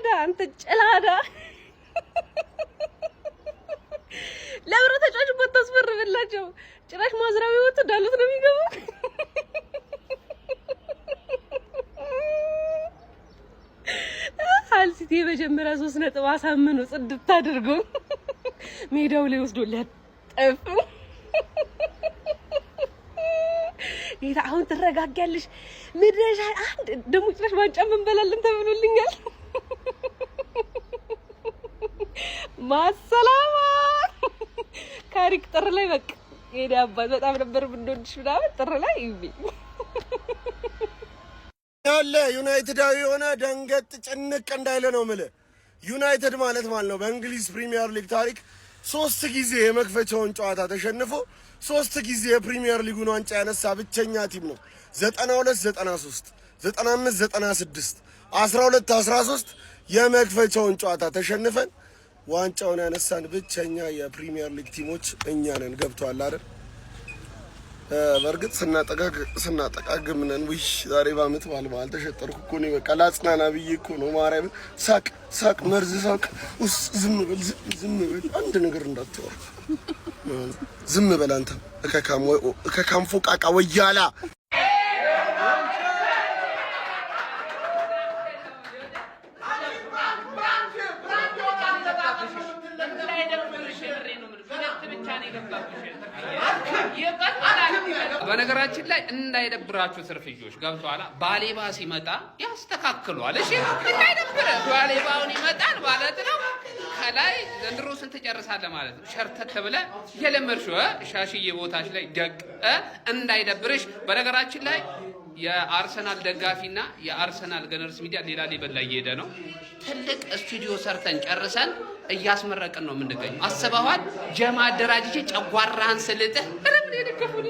ጭላዳ አንተ ጭላዳ ለብረ ተጫጭ በተስፈርብላቸው ጭራሽ ማዝራዊ ወጥ ዳሉት ነው የሚገባው አልሲቲ በጀመራ 3 ነጥብ አሳምኑ ጽድት አድርጎ ሜዳው ላይ ወስዶ ለጠፍ ይታ አሁን ተረጋጋለሽ ምድረሻ አንድ ደሞ ጭራሽ ዋንጫ መንበላለን ተብሎልኛል ማሰላማ ካሪክ ጥር ላይ በቃ ሄዳ አባት በጣም ነበር ብንወድሽ ምናምን ጥር ላይ ይቢ ያለ ዩናይትዳዊ ሆነ ደንገጥ ጭንቅ እንዳይለ ነው ማለት ዩናይትድ ማለት ነው በእንግሊዝ ፕሪሚየር ሊግ ታሪክ 3 ጊዜ የመክፈቻውን ጨዋታ ተሸንፎ 3 ጊዜ የፕሪሚየር ሊጉን ዋንጫ ያነሳ ብቸኛ ቲም ነው 92 93 95 96 12 13 የመክፈቻውን ጨዋታ ተሸንፈን ዋንጫውን ያነሳን ብቸኛ የፕሪሚየር ሊግ ቲሞች እኛ ነን ገብቷል አይደል በርግጥ ስናጠቃግም ነን ውይ ዛሬ ባመት ባልባል ተሸጠርኩ እኮ ነው በቃ ላጽናና ብዬ እኮ ነው ማርያም ሳቅ መርዝ ሳቅ ዝም ብል አንድ ነገር እንዳትወራ ዝም በል አንተ ከካም ፎቃቃ ወያላ በነገራችን ላይ እንዳይደብራችሁ ስርፍጆች ገብቷላ ባሌባ ሲመጣ ያስተካክሏል እሺ እንዳይደብረ ባሌባውን ይመጣል ማለት ነው ከላይ ዘንድሮ ስንት ጨርሳለ ማለት ነው ሸርተት ተብለ የለመርሽው ሻሽዬ ቦታሽ ላይ ደቅ እንዳይደብርሽ በነገራችን ላይ የአርሰናል ደጋፊና የአርሰናል ገነርስ ሚዲያ ሌላ ሌብል ላይ እየሄደ ነው ትልቅ ስቱዲዮ ሰርተን ጨርሰን እያስመረቅን ነው የምንገኘው አሰባዋል ጀማ አደራጅቼ ጨጓራን ስልጥህ ረብኔ ደከፉኝ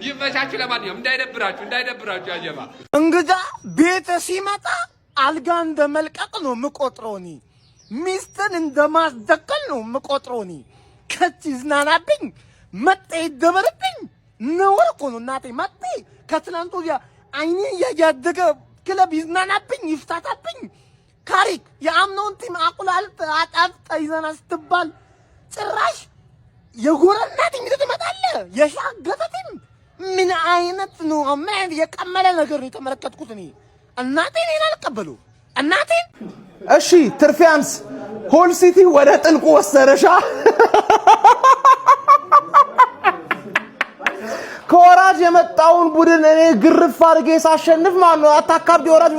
ይመቻችሁ ለማንኛውም እንዳይደብራችሁ ያጀማ እንግዳ ቤት ሲመጣ አልጋ እንደመልቀቅ ነው የምቆጥረው ሚስትን እንደማስደቀል ነው የምቆጥረው ከት ይዝናናብኝ መጤ ይደበርብኝ ነውር እኮ ነው እናቴ መጤ ከትላንቱ አይኔ ያያደገ ክለብ ይዝናናብኝ ይፍታታብኝ ካሪክ የአምኖን ቲም አቁላልት አጣፍጣ ይዘና ስትባል ጭራሽ የጎረና ቲም ትመጣለ የሻገተ ቲም ምን አይነት ነው አማን የቀመለ ነገር ነው የተመለከትኩት እናቴ እኔን አልቀበሉ እናቴ እሺ ትርፊያንስ ሆል ሲቲ ወደ ጥልቁ ወሰረሻ ከወራጅ የመጣውን ቡድን እኔ ግርፍ አድርጌ ሳሸንፍ ማን ነው አታካብዲ ወራጅ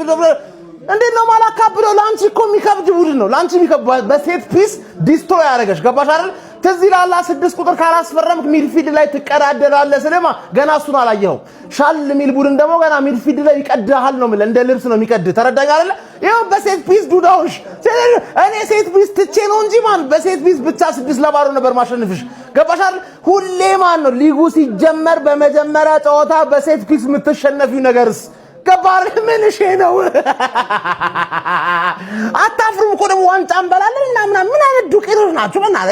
እንዴት ነው ማላካብለው ላንቺ እኮ የሚከብድ ቡድን ነው ላንቺ የሚከብድ በሴት ፒስ ዲስትሮይ ያደረገሽ ገባሽ አይደል ትዝ ይላል 6 ቁጥር ካላስፈረምክ ሚድፊልድ ላይ ትቀዳደራለህ ስለማ ገና እሱን አላየኸው ሻል ሚል ቡድን ደግሞ ገና ሚድፊልድ ላይ ይቀድሃል ነው ማለት እንደ ልብስ ነው የሚቀድ ተረዳኝ አይደል ይሄው በሴት ፒስ ዱዳውሽ እኔ ሴት ፒስ ትቼ ነው እንጂ ማን በሴት ፒስ ብቻ 6 ለባዶ ነበር ማሸነፍሽ ገባሽ አይደል ሁሌ ማን ነው ሊጉ ሲጀመር በመጀመሪያ ጨዋታ በሴት ፒስ የምትሸነፊው ነገርስ ገባር ምን እሺ ነው አታፍሩም እኮ ደግሞ ዋንጫ እንበላለን እና ምን አይነት ዱቄቶች ናችሁ እናለ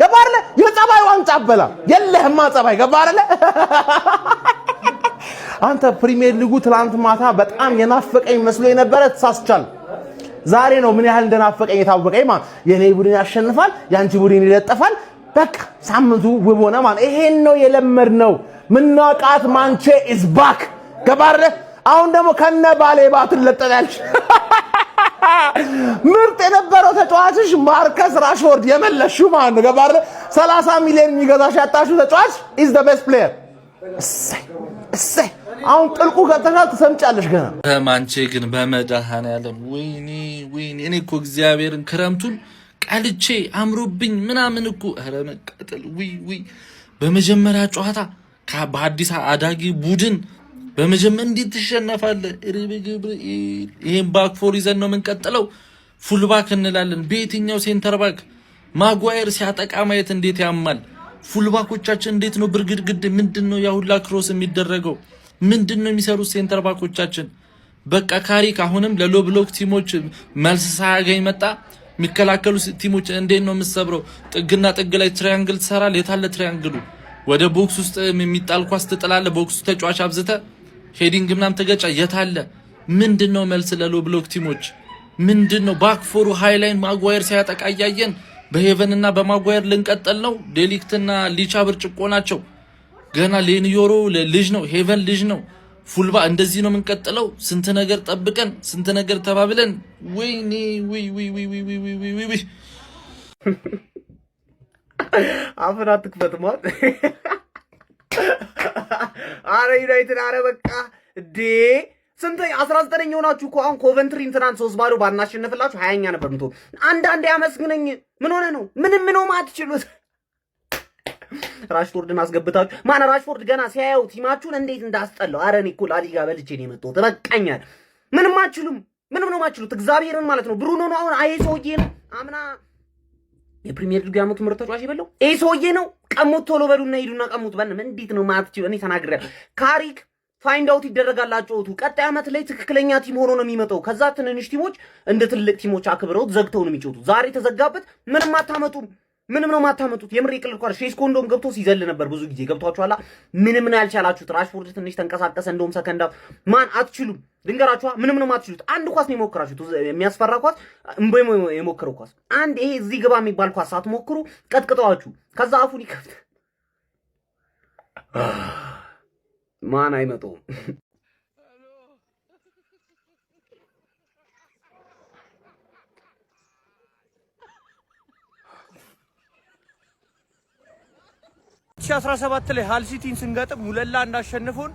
ገባር የጸባይ ዋንጫ አበላ የለህማ ጸባይ ገባር አንተ ፕሪሚየር ሊጉ ትላንት ማታ በጣም የናፈቀኝ መስሎ የነበረ ተሳስቻል ዛሬ ነው ምን ያህል እንደናፈቀኝ የታወቀኝ ማን የኔ ቡድን ያሸንፋል ያንቺ ቡድን ይለጠፋል በቃ ሳምንቱ ውብ ሆነ ማን ይሄን ነው የለመድነው ምናቃት ማንቼ ኢዝ ባክ ገባር አሁን ደግሞ ከነ ባሌባ ትለጠያለሽ ምርጥ የነበረው ተጫዋችሽ ማርከስ ራሽፎርድ የመለሽው ማን ነው ገባር 30 ሚሊዮን የሚገዛሽ ያጣሽው ተጫዋች is the best player እሰይ አሁን ጥልቁ ከተሻል ተሰምጫለሽ ገና ማንቼ ግን በመዳሃና ያለም ወይኔ እኔ እኮ እግዚአብሔርን ክረምቱን ቀልቼ አምሮብኝ ምናምን እኮ ኧረ መቀጠል በመጀመሪያ ጨዋታ በአዲስ አዳጊ ቡድን በመጀመሪያ እንዴት ተሸነፋለ ሪብ ገብርኤል ይሄን ባክ ፎር ይዘን ነው የምንቀጥለው ፉል ባክ እንላለን በየትኛው ሴንተር ባክ ማጓየር ሲያጠቃ ማየት እንዴት ያማል ፉል ባኮቻችን እንዴት ነው ብርግድግድ ምንድነው ያሁላ ክሮስ የሚደረገው ምንድነው የሚሰሩት ሴንተር ባኮቻችን በቃ ካሪክ አሁንም ለሎ ብሎክ ቲሞች መልስ ሳያገኝ መጣ የሚከላከሉ ቲሞች እንዴት ነው የምሰብረው ጥግና ጥግ ላይ ትራያንግል ተሰራል የታለ ትራያንግሉ ወደ ቦክስ ውስጥ የሚጣል ኳስ ትጥላለ ቦክስ ተጫዋች አብዝተ ሄዲንግ ምናም ተገጫ የታለ ምንድነው መልስ ለሎ ብሎክ ቲሞች? ምንድነው ባክፎሩ ሃይላይን ማጓየር ሲያጠቃ ያያየን? በሄቨንና በማጓየር ልንቀጥል ነው? ዴሊክትና ሊቻ ብርጭቆ ናቸው። ገና ሌንዮሮ ልጅ ነው፣ ሄቨን ልጅ ነው። ፉልባ እንደዚህ ነው የምንቀጥለው? ስንት ነገር ጠብቀን ስንት ነገር ተባብለን ወይኔ ወይ ወይ ወይ ወይ ወይ ወይ ወይ አፍን አትክፈት ማለት አረ ዩናይትድ አረ በቃ እንዴ ስንት 19ኛ ሆናችሁ እኮ አሁን ኮቨንትሪን ትናንት 3-0 ባናሸንፍላችሁ 20ኛ ነበር ምቶ አንዳንዴ ያመስግነኝ ምን ሆነ ነው ምንም ነው ማትችሉት ራሽፎርድን አስገብታችሁ ማን ራሽፎርድ ገና ሲያየው ቲማችሁን እንዴት እንዳስጠላው አረ እኔ እኮ ላሊጋ በልቼ ነው የመጣሁት በቃኛል ምንም አትችሉም ምንም ነው ማትችሉት እግዚአብሔርን ማለት ነው ብሩኖ ነው አሁን አይ ሰውዬ ነው አምና የፕሪሚየር ሊግ ያመቱ ምርጥ ተጫዋች ይበለው ይሄ ሰውዬ ነው ቀሙት ቶሎ በሉና ሂዱና ቀሙት በእናትህ እንዴት ነው ማትችሉ እኔ ተናግሬያለሁ ካሪክ ፋይንድ አውት ይደረጋላችሁ ቀጣይ አመት ላይ ትክክለኛ ቲም ሆኖ ነው የሚመጣው ከዛ ትንንሽ ቲሞች እንደ ትልቅ ቲሞች አክብረውት ዘግተው ነው የሚጫወቱት ዛሬ ተዘጋበት ምንም አታመጡም ምንም ነው ማታመጡት የምር ይቅል እንኳን ሼስኮ እንደውም ገብቶ ሲዘል ነበር ብዙ ጊዜ ገብቷችኋላ ምንም ነው ያልቻላችሁት ራሽፎርድ ትንሽ ተንቀሳቀሰ እንደውም ሰከንዳ ማን አትችሉም ድንገራችኋ ምንም ነው ማትችሉት አንድ ኳስ ነው የሞከራችሁት የሚያስፈራ ኳስ እምበይ የሞከረው ኳስ አንድ ይሄ እዚህ ግባ የሚባል ኳስ አትሞክሩ ቀጥቅጣችሁ ከዛ አፉን ይከፍት ማን አይመጣውም 2017 ላይ ሃል ሲቲን ስንገጥም 2-1 እንዳሸነፉን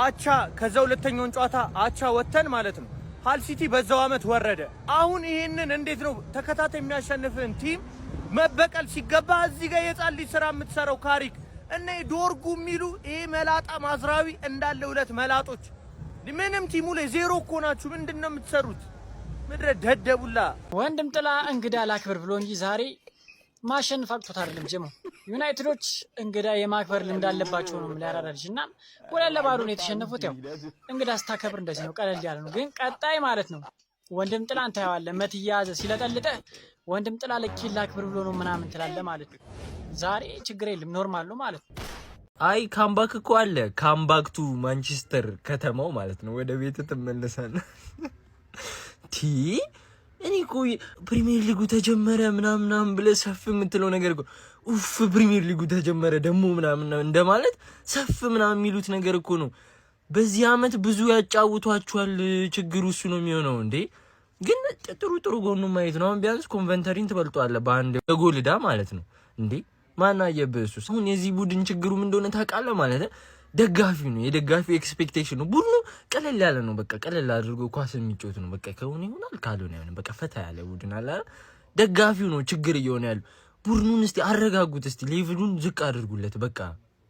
አቻ ከዛ ሁለተኛውን ጨዋታ አቻ ወተን ማለት ነው ሃል ሲቲ በዛው አመት ወረደ አሁን ይሄንን እንዴት ነው ተከታታይ የሚያሸንፍን ቲም መበቀል ሲገባ እዚህ ጋር የጻል ልጅ ስራ የምትሰራው ካሪክ እና ዶርጉ የሚሉ ይሄ መላጣ ማዝራዊ እንዳለ ሁለት መላጦች ምንም ቲሙ ላይ ዜሮ እኮ ናችሁ ምንድነው የምትሰሩት ምድረ ደደቡላ ወንድም ጥላ እንግዳ ላክብር ብሎ እንጂ ዛሬ ማሸነፍ አቅቶት አይደለም ጀሞ ዩናይትዶች እንግዳ የማክበር ልምድ አለባቸው ነው ሊያራራልሽና ወላለ ባዶ ነው የተሸነፉት ያው እንግዳ ስታከብር እንደዚህ ነው ቀለል ያለ ነው ግን ቀጣይ ማለት ነው ወንድም ጥላ አንተ ያዋለ መትያዘ ሲለጠልጠ ወንድም ጥላ ለኪል ላክብር ብሎ ነው ምናምን ትላለ ማለት ነው ዛሬ ችግር የለም ኖርማል ነው ማለት ነው አይ ካምባክ እኮ አለ ካምባክ ቱ ማንቸስተር ከተማው ማለት ነው ወደ ቤት ተመለሰን ቲ እኔ እኮ ፕሪሚየር ሊጉ ተጀመረ ምናምን ብለህ ሰፍ የምትለው ነገር እኮ ኡፍ ፕሪሚየር ሊጉ ተጀመረ ደሞ ምናምን እንደማለት ሰፍ ምናምን የሚሉት ነገር እኮ ነው በዚህ አመት ብዙ ያጫውቷቸዋል ችግሩ እሱ ነው የሚሆነው እንዴ ግን ጥሩ ጎኑ ማየት ነው ቢያንስ ኮንቨንተሪን ተበልጧል በአንድ ጎልዳ ማለት ነው እንዴ ማን አየበሱ አሁን የዚህ ቡድን ችግሩ ምን እንደሆነ ታውቃለህ ማለት ደጋፊ ነው የደጋፊ ኤክስፔክቴሽን ነው ቡድኑ ቀለል ያለ ነው በቃ ቀለል አድርጎ ኳስ የሚጮት ነው በቃ ከሆነ ይሆናል ካልሆነ አይሆንም በቃ ፈታ ያለ ቡድን አለ ደጋፊው ነው ችግር እየሆነ ያለው ቡድኑን እስቲ አረጋጉት እስቲ ሌቭሉን ዝቅ አድርጉለት በቃ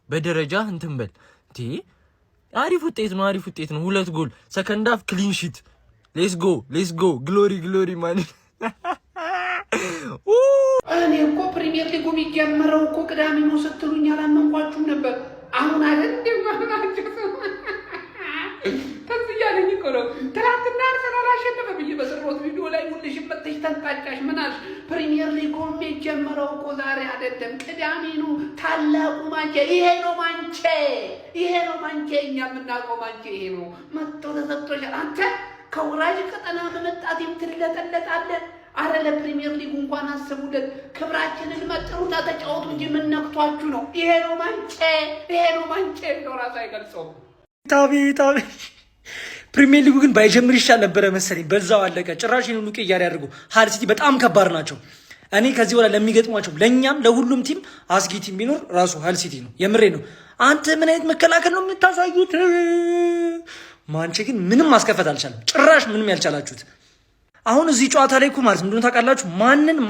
በደረጃ እንትን በል እንዴ አሪፍ ውጤት ነው 2 ጎል ሰከንድ ሃፍ ክሊን ሺት ሌትስ ጎ ግሎሪ ማን እኔ እኮ ፕሪሚየር ሊጉ የሚጀምረው እኮ ቅዳሜ ነው ስትሉኝ አላመንኳችሁም ነበር አሁን አይደል እንደማናችሁ ተዝያለኝ እኮ ነው ትናንትና አርሰናል አሸነፈ ብዬ በሰራሁት ቪዲዮ ላይ ሁልሽ መጥተሽ ተንጣጫሽ ምናልሽ ፕሪሚየር ሊጉ የሚጀምረው እኮ ዛሬ አይደለም ቅዳሜ ነው ታላቁ ማንቼ ይሄ ነው ማንቼ እኛ የምናውቀው ማንቼ ይሄ ነው መጥቶ ተሰጥቶሻል አንተ ከወራጅ ቀጠና በመጣት የምትለጠለጣለህ አረ ለፕሪሚየር ሊጉ እንኳን አስቡለት ክብራችንን መጥሩና ተጫወቱ እንጂ ምን ነክቷችሁ ነው ይሄ ነው ማንቼ ነው ራስ አይገልጸው ታቢ ፕሪሚየር ሊጉ ግን ባይጀምር ይሻል ነበር መሰለኝ በዛው አለቀ ጭራሽ ነው ሉቅ ያያደርጉ ሃል ሲቲ በጣም ከባድ ናቸው እኔ ከዚህ በኋላ ለሚገጥሟቸው ለኛም ለሁሉም ቲም አስጊ ቲም ቢኖር ራሱ ሃል ሲቲ ነው የምሬ ነው አንተ ምን አይነት መከላከል ነው የምታሳዩት ማንቼ ግን ምንም ማስከፈት አልቻለም ጭራሽ ምንም ያልቻላችሁት አሁን እዚህ ጨዋታ ላይ እኮ ማለት እንደሆነ ታውቃላችሁ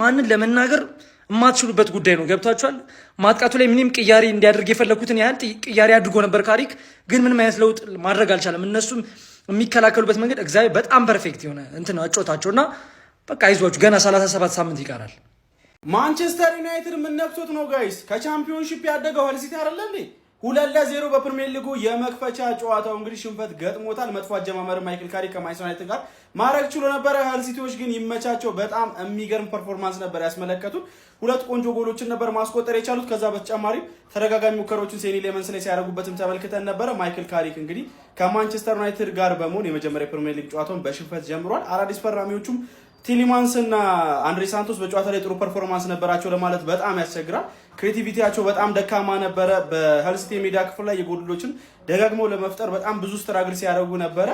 ማንን ለመናገር የማትችሉበት ጉዳይ ነው ገብታችኋል ማጥቃቱ ላይ ምንም ቅያሪ እንዲያደርግ የፈለኩትን ያህል ቅያሪ አድርጎ ነበር ካሪክ ግን ምንም አይነት ለውጥ ማድረግ አልቻለም እነሱም የሚከላከሉበት መንገድ እግዚአብሔር በጣም ፐርፌክት የሆነ እንትን አጫውታቸውና በቃ አይዟችሁ ገና 37 ሳምንት ይቀራል ማንቸስተር ዩናይትድ ምን ነክቶት ነው ጋይስ ከቻምፒዮንሺፕ ያደገው ሃል ሲቲ አይደል እንዴ 2-0 በፕሪሚየር ሊጉ የመክፈቻ ጨዋታው እንግዲህ ሽንፈት ገጥሞታል። መጥፎ አጀማመር ማይክል ካሪክ ከማንቸስተር ዩናይትድ ጋር ማድረግ ችሎ ነበረ። ሃል ሲቲዎች ግን ይመቻቸው፣ በጣም የሚገርም ፐርፎርማንስ ነበር ያስመለከቱት። 2 ቆንጆ ጎሎችን ነበር ማስቆጠር የቻሉት። ከዛ በተጨማሪም ተደጋጋሚ ሙከሮችን ሴኒ ሌመንስ ላይ ሲያደርጉበትም ተመልክተን ነበረ። ማይክል ካሪክ እንግዲህ ከማንቸስተር ዩናይትድ ጋር በመሆን የመጀመሪያ ፕሪሚየር ሊግ ጨዋታውን በሽንፈት ጀምሯል። አዳዲስ ፈራሚዎቹም ቲሊማንስ እና አንድሬ ሳንቶስ በጨዋታ ላይ ጥሩ ፐርፎርማንስ ነበራቸው ለማለት በጣም ያስቸግራል። ክሬቲቪቲያቸው በጣም ደካማ ነበረ። በሃል ሲቲ የሜዳ ክፍል ላይ የጎድሎችን ደጋግመው ለመፍጠር በጣም ብዙ ስትራግል ሲያደርጉ ነበረ።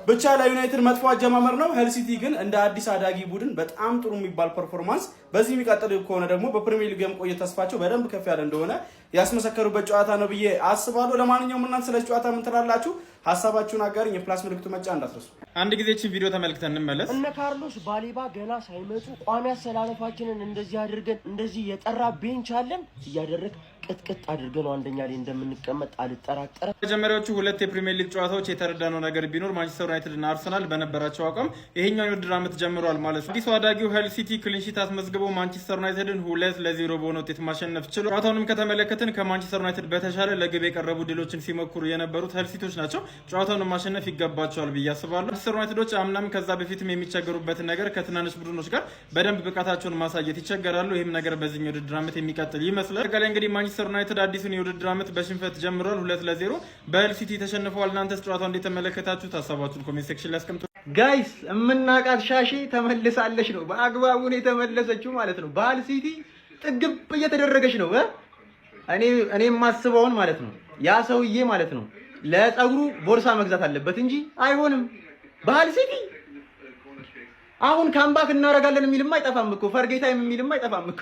ብቻ ለዩናይትድ መጥፎ አጀማመር ነው። ሃል ሲቲ ግን እንደ አዲስ አዳጊ ቡድን በጣም ጥሩ የሚባል ፐርፎርማንስ በዚህ የሚቀጥል ከሆነ ደግሞ በፕሪሚየር ሊግ የመቆየት ተስፋቸው በደንብ ከፍ ያለ እንደሆነ ያስመሰከሩበት ጨዋታ ነው ብዬ አስባለሁ። ለማንኛውም እናንተ ስለዚህ ጨዋታ ምን ትላላችሁ? ሀሳባችሁን አጋሩኝ። የፕላስ ምልክቱ መጫ እንዳትረሱ። አንድ ጊዜ እቺ ቪዲዮ ተመልክተን እንመለስ። እነ ካርሎስ ባሌባ ገና ሳይመጡ ቋሚ አሰላለፋችንን እንደዚህ አድርገን እንደዚህ የጠራ ቤንች አለን እያደረግ ቅጥቅጥ አድርገን ነው አንደኛ ላይ እንደምንቀመጥ አልጠራጠረ። መጀመሪያዎቹ 2 የፕሪሚየር ሊግ ጨዋታዎች የተረዳነው ነገር ቢኖር ማንቸስተር ዩናይትድ እና አርሰናል በነበራቸው አቋም ይሄኛው የውድድር ዓመት ጀምሯል ማለት ነው። አዲሱ አዳጊው ሃል ሲቲ ክሊንሺት አስመዝግበው ማንቸስተር ዩናይትድን 2-0 በሆነ ውጤት ማሸነፍ ችሎ ጨዋታውንም ከተመለከትን ከማንቸስተር ዩናይትድ በተሻለ ለግብ የቀረቡ ድሎችን ሲሞክሩ የነበሩት ሃል ሲቲዎች ናቸው። ጨዋታውን ማሸነፍ ይገባቸዋል ብዬ አስባለሁ። ማንቸስተር ዩናይትዶች አምናም ከዛ በፊትም የሚቸገሩበትን ነገር ከትናንሽ ቡድኖች ጋር በደንብ ብቃታቸውን ማሳየት ይቸገራሉ። ይህም ነገር በዚህኛው የውድድር ዓመት የሚቀጥል ይመስላል። ከላይ እንግዲህ ማንቸስተር ዩናይትድ አዲሱን የውድድር ዓመት በሽንፈት ጀምሯል። 2-0 በሃል ሲቲ ተሸንፈዋል። እናንተስ ጨዋታው እንዴት ተመለከታችሁት? ሀሳባችሁን ኮሜንት ሴክሽን ላይ አስቀምጡ። ጋይስ የምናቃት ሻሺ ተመልሳለች ነው፣ በአግባቡ ነው የተመለሰችው ማለት ነው። በሃል ሲቲ ጥግብ እየተደረገች ነው። እኔ የማስበውን ማለት ነው ያ ሰውዬ ማለት ነው ለፀጉሩ ቦርሳ መግዛት አለበት እንጂ አይሆንም። በሃል ሲቲ አሁን ካምባክ እናደርጋለን የሚልም አይጠፋም እኮ፣ ፈርጌታ የሚልም አይጠፋም እኮ።